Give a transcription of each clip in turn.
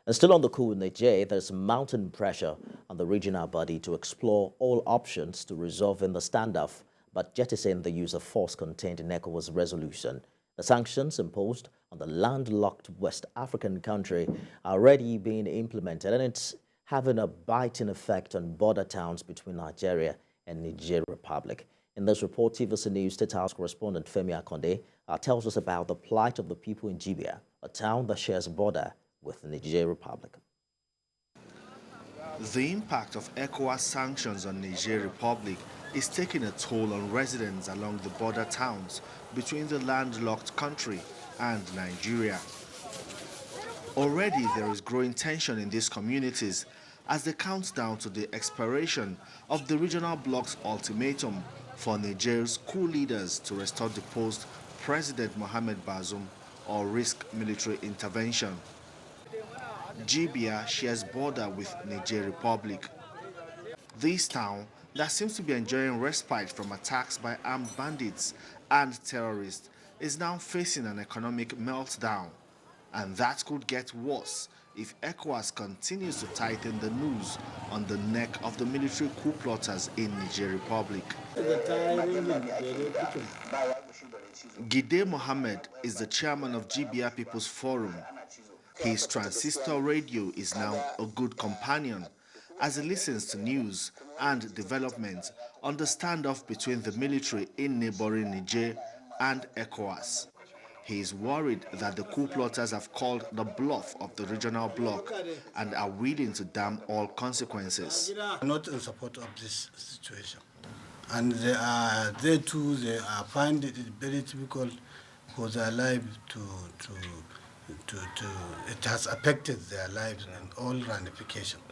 And still on the coup in Niger, there's mounting pressure on the regional body to explore all options to resolving the standoff, but jettisoning the use of force contained in ECOWAS resolution. The sanctions imposed on the landlocked West African country are already being implemented, and it's having a biting effect on border towns between Nigeria and Niger Republic. In this report, TVC News State House correspondent Femi Akonde tells us about the plight of the people in Jibia, a town that shares border with the Niger Republic. The impact of ECOWAS sanctions on Niger Republic is taking a toll on residents along the border towns between the landlocked country and Nigeria. Already there is growing tension in these communities as they count down to the expiration of the regional bloc's ultimatum for Niger's coup leaders to restore deposed President Mohamed Bazoum or risk military intervention. Jibia shares border with Niger Republic. This town that seems to be enjoying respite from attacks by armed bandits and terrorists is now facing an economic meltdown, and that could get worse if ECOWAS continues to tighten the noose on the neck of the military coup plotters in Niger Republic. Gide Mohammed is the chairman of Jibia People's Forum. His transistor radio is now a good companion as he listens to news and developments on the standoff between the military in neighbouring Niger and ECOWAS. He is worried that the coup plotters have called the bluff of the regional bloc and are willing to damn all consequences. Not in support of this situation. And they too find it very difficult for their life it has affected their lives and all ramifications.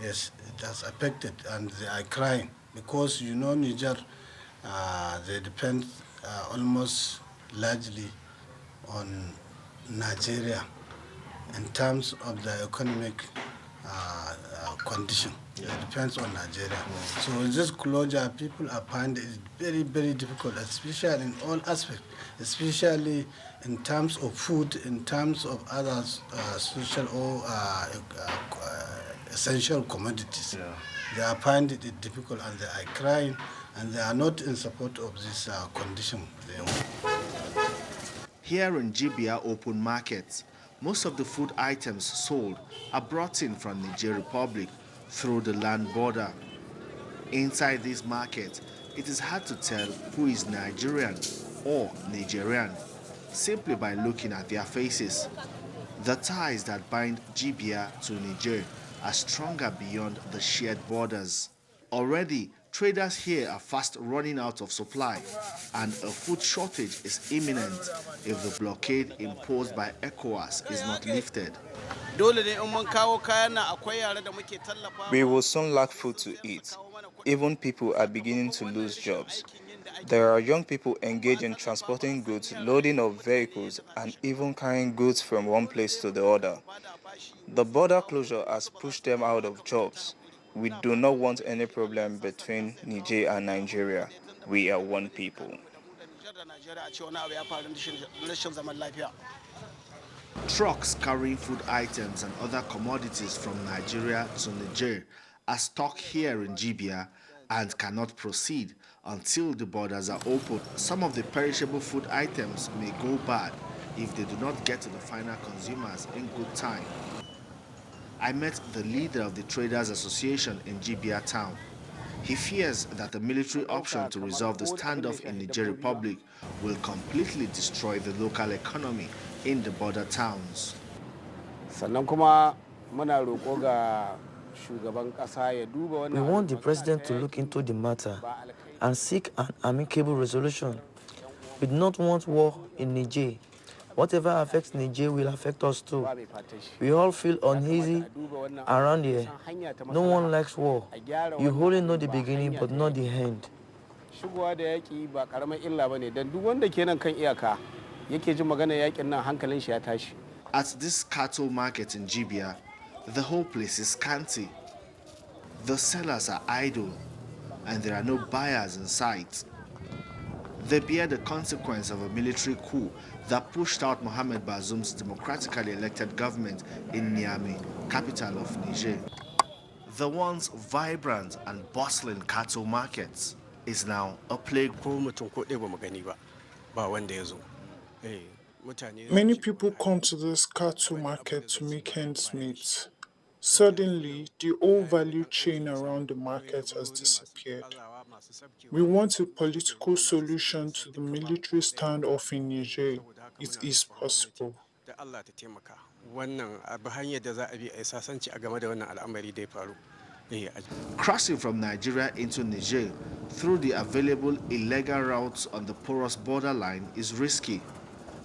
Yes, it has affected, and they are crying because Niger, they depend almost largely on Nigeria in terms of the economic condition. It depends on Nigeria. So this closure, people are finding it very, very difficult, especially in all aspects, especially in terms of food, in terms of other social or essential commodities. They are finding it difficult, and they are crying, and they are not in support of this condition. Here in Jibia open markets, most of the food items sold are brought in from Niger Republic through the land border. Inside this market, it is hard to tell who is Nigerian or Nigerian simply by looking at their faces. The ties that bind Jibia to Niger are stronger beyond the shared borders. Already, traders here are fast running out of supply, and a food shortage is imminent if the blockade imposed by ECOWAS is not lifted. We will soon lack food to eat. Even people are beginning to lose jobs. There are young people engaged in transporting goods, loading of vehicles, and even carrying goods from one place to the other. The border closure has pushed them out of jobs. We do not want any problem between Niger and Nigeria. We are one people. Trucks carrying food items and other commodities from Nigeria to Niger are stuck here in Jibia and cannot proceed until the borders are open. Some of the perishable food items may go bad if they do not get to the final consumers in good time. I met the leader of the Traders Association in Jibia town. He fears that the military option to resolve the standoff in Niger Republic will completely destroy the local economy in the border towns. We want the president to look into the matter and seek an amicable resolution. We do not want war in Niger. Whatever affects Niger will affect us too. We all feel uneasy around here. No one likes war. You only know the beginning but not the end. At this cattle market in Jibia, the whole place is scanty. The sellers are idle, and there are no buyers in sight. They bear the consequence of a military coup that pushed out Mohamed Bazoum's democratically elected government in Niamey, capital of Niger. The once vibrant and bustling cattle markets is now a plague. Many people come to this cattle market to make ends meet. Suddenly, the whole value chain around the market has disappeared. We want a political solution to the military standoff in Niger. It is possible. Crossing from Nigeria into Niger through the available illegal routes on the porous borderline is risky,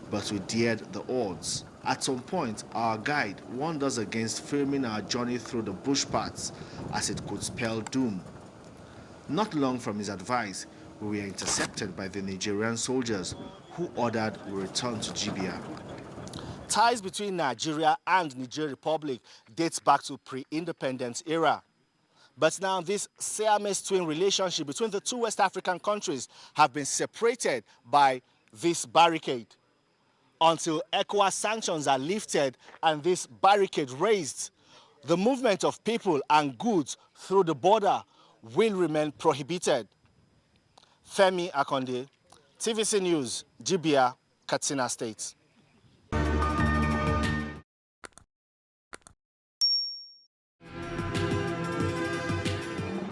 but we dared the odds. At some point, our guide warned us against filming our journey through the bush paths as it could spell doom. Not long from his advice, we were intercepted by the Nigerian soldiers who ordered we return to Libya. Ties between Nigeria and Niger Republic dates back to pre-independence era. But now this Siamese twin relationship between the two West African countries have been separated by this barricade. Until ECOWAS sanctions are lifted and this barricade raised, the movement of people and goods through the border will remain prohibited. Femi Akonde, TVC News, Jibia, Katsina State.